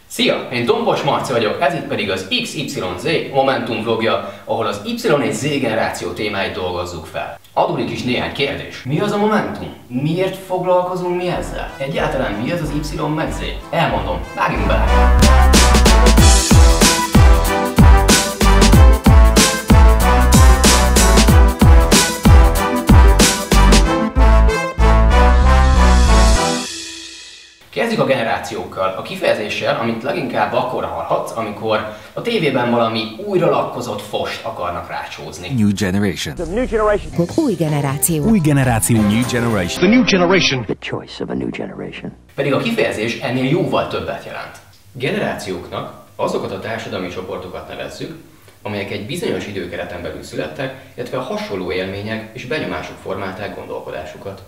Szia! Én Dombos Marci vagyok, ez itt pedig az XYZ Momentum vlogja, ahol az Y és Z generáció témáit dolgozzuk fel. Adódik is néhány kérdés. Mi az a Momentum? Miért foglalkozunk mi ezzel? Egyáltalán mi az Y meg Z? Elmondom, vágjunk bele! Kezdjük a generációkkal, a kifejezéssel, amit leginkább akkor hallhatsz, amikor a tévében valami újra lakkozott fost akarnak rácsózni. New generation. The new generation. Új generáció. Új generáció. New generation. The new generation. The choice of a new generation. Pedig a kifejezés ennél jóval többet jelent. Generációknak azokat a társadalmi csoportokat nevezzük, amelyek egy bizonyos időkereten belül születtek, illetve a hasonló élmények és benyomások formálták gondolkodásukat.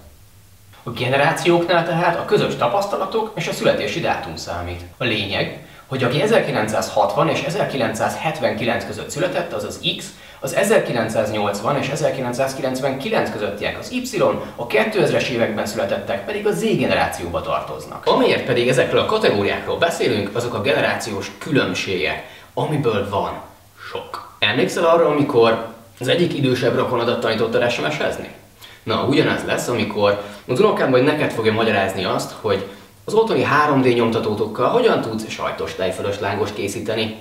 A generációknál tehát a közös tapasztalatok és a születési dátum számít. A lényeg, hogy aki 1960 és 1979 között született, az az X, az 1980 és 1999 közöttiek az Y, a 2000-es években születettek pedig a Z generációba tartoznak. Amiért pedig ezekről a kategóriákról beszélünk, azok a generációs különbségek, amiből van sok. Emlékszel arra, amikor az egyik idősebb rokonodat tanítottad SMS-ezni? Na, ugyanaz lesz, amikor az unokám majd neked fogja magyarázni azt, hogy az otthoni 3D nyomtatótokkal hogyan tudsz sajtos tejfölös lángost készíteni.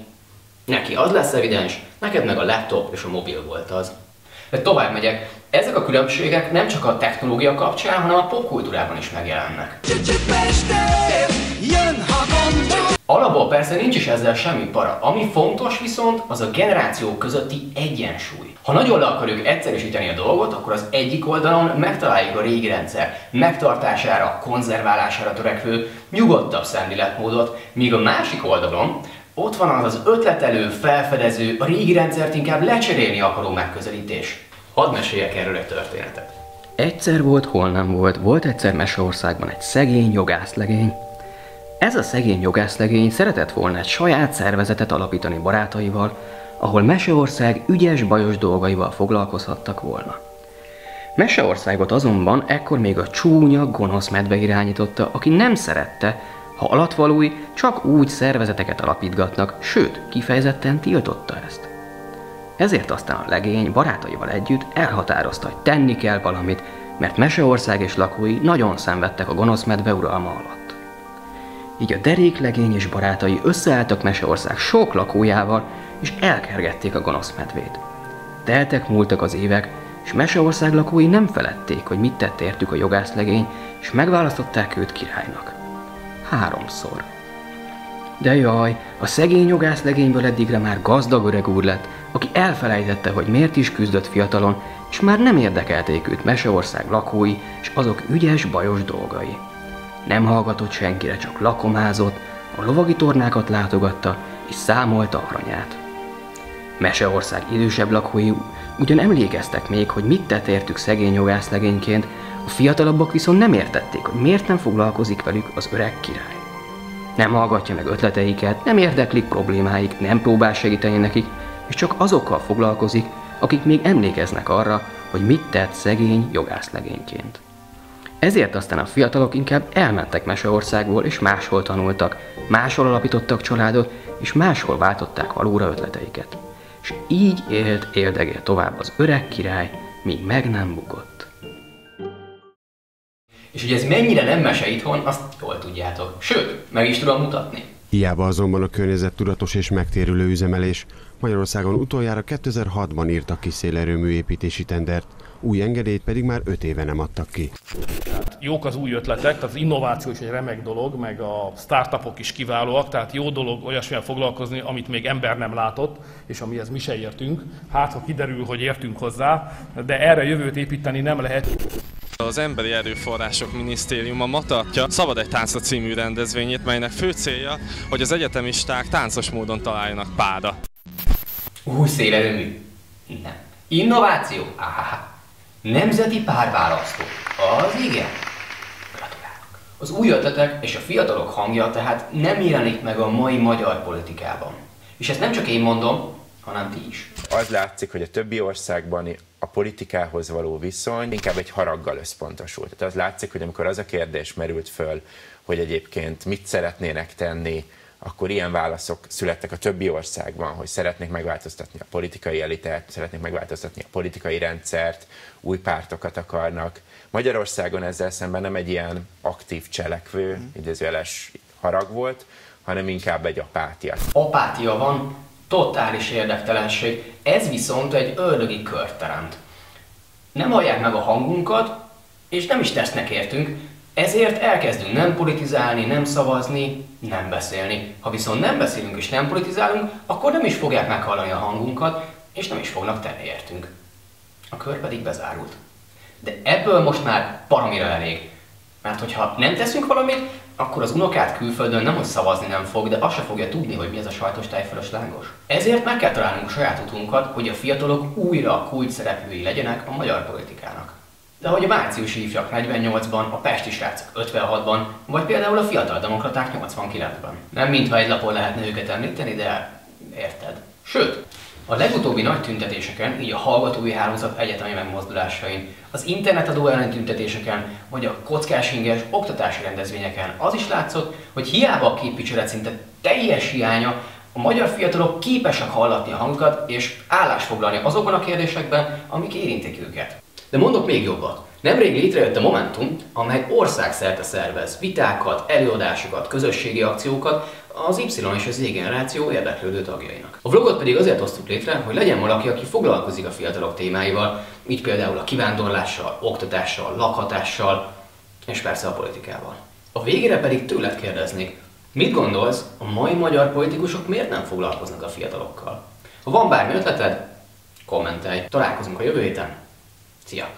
Neki az lesz evidens, neked meg a laptop és a mobil volt az. De tovább megyek, ezek a különbségek nem csak a technológia kapcsán, hanem a popkultúrában is megjelennek. Alapból persze nincs is ezzel semmi para. Ami fontos viszont, az a generációk közötti egyensúly. Ha nagyon le akarjuk egyszerűsíteni a dolgot, akkor az egyik oldalon megtaláljuk a régi rendszer megtartására, konzerválására törekvő, nyugodtabb szemléletmódot, míg a másik oldalon ott van az ötletelő, felfedező, a régi rendszert inkább lecserélni akaró megközelítés. Hadd meséljek erről egy történetet. Egyszer volt, hol nem volt, volt egyszer Meseországban egy szegény jogászlegény. Ez a szegény jogászlegény szeretett volna egy saját szervezetet alapítani barátaival, ahol Meseország ügyes-bajos dolgaival foglalkozhattak volna. Meseországot azonban ekkor még a csúnya, gonosz medve irányította, aki nem szerette, ha alatvalói csak úgy szervezeteket alapítgatnak, sőt, kifejezetten tiltotta ezt. Ezért aztán a legény barátaival együtt elhatározta, hogy tenni kell valamit, mert Meseország és lakói nagyon szenvedtek a gonosz medve uralma alatt. Így a deréklegény és barátai összeálltak Meseország sok lakójával, és elkergették a gonosz medvét. Teltek múltak az évek, és Meseország lakói nem feledték, hogy mit tett értük a jogászlegény, és megválasztották őt királynak. 3-szor. De jaj, a szegény jogászlegényből eddigre már gazdag öreg úr lett, aki elfelejtette, hogy miért is küzdött fiatalon, és már nem érdekelték őt Meseország lakói és azok ügyes-bajos dolgai. Nem hallgatott senkire, csak lakomázott, a lovagi tornákat látogatta, és számolta aranyát. Meseország idősebb lakói ugyan emlékeztek még, hogy mit tett értük szegény jogászlegényként, a fiatalabbak viszont nem értették, hogy miért nem foglalkozik velük az öreg király. Nem hallgatja meg ötleteiket, nem érdeklik problémáik, nem próbál segíteni nekik, és csak azokkal foglalkozik, akik még emlékeznek arra, hogy mit tett szegény jogászlegényként. Ezért aztán a fiatalok inkább elmentek Meseországból, és máshol tanultak, máshol alapítottak családot, és máshol váltották valóra ötleteiket. És így éldegél tovább az öreg király, míg meg nem bukott. És hogy ez mennyire nem mese itthon, azt jól tudjátok. Sőt, meg is tudom mutatni. Hiába azonban a környezettudatos és megtérülő üzemelés. Magyarországon utoljára 2006-ban írtak ki szélerőmű építési tendert, új engedélyt pedig már 5 éve nem adtak ki. Jók az új ötletek, tehát az innováció is egy remek dolog, meg a startupok is kiválóak, tehát jó dolog olyasmivel foglalkozni, amit még ember nem látott, és amihez mi se értünk. Hát, ha kiderül, hogy értünk hozzá, de erre jövőt építeni nem lehet. Az Emberi Erőforrások Minisztériuma ma tartja Szabad egy táncra című rendezvényét, melynek fő célja, hogy az egyetemisták táncos módon találjanak párra. Új szélerőmű? Nem. Innováció? Nemzeti párválasztó? Az igen. Gratulálok. Az új ötletek és a fiatalok hangja tehát nem jelenik meg a mai magyar politikában. És ezt nem csak én mondom, hanem ti is. Az látszik, hogy a többi országban a politikához való viszony inkább egy haraggal összpontosult. Tehát az látszik, hogy amikor az a kérdés merült föl, hogy egyébként mit szeretnének tenni akkor ilyen válaszok születtek a többi országban, hogy szeretnék megváltoztatni a politikai elitet, szeretnék megváltoztatni a politikai rendszert, új pártokat akarnak. Magyarországon ezzel szemben nem egy ilyen aktív cselekvő, idézőjeles harag volt, hanem inkább egy apátia. Apátia van, totális érdektelenség, ez viszont egy ördögi kört teremt. Nem hallják meg a hangunkat, és nem is tesznek értünk, ezért elkezdünk nem politizálni, nem szavazni, nem beszélni. Ha viszont nem beszélünk és nem politizálunk, akkor nem is fogják meghallani a hangunkat, és nem is fognak tenni értünk. A kör pedig bezárult. De ebből most már baromira elég. Mert hogyha nem teszünk valamit, akkor az unokát külföldön nem hogy szavazni nem fog, de azt se fogja tudni, hogy mi ez a sajtos tejfölös lángos. Ezért meg kell találnunk a saját utunkat, hogy a fiatalok újra kulcs szereplői legyenek a magyar politikának. De ahogy a márciusi ifjak 48-ban, a pesti srácok 56-ban, vagy például a fiatal demokraták 89-ben. Nem mintha egy lapon lehetne őket említeni, de érted. Sőt, a legutóbbi nagy tüntetéseken, így a hallgatói hálózat egyetemi megmozdulásain, az internetadó elleni tüntetéseken, vagy a kockás-inges oktatási rendezvényeken az is látszott, hogy hiába a képviselet szinte teljes hiánya, a magyar fiatalok képesek hallatni a hangukat és állást foglalni azokban a kérdésekben, amik érintik őket. De mondok még jobbat. Nemrég létrejött a Momentum, amely országszerte szervez vitákat, előadásokat, közösségi akciókat az Y és az Z generáció érdeklődő tagjainak. A vlogot pedig azért hoztuk létre, hogy legyen valaki, aki foglalkozik a fiatalok témáival, így például a kivándorlással, oktatással, lakhatással, és persze a politikával. A végére pedig tőled kérdeznék, mit gondolsz, a mai magyar politikusok miért nem foglalkoznak a fiatalokkal? Ha van bármi ötleted, kommentelj. Találkozunk a jövő héten. Szia!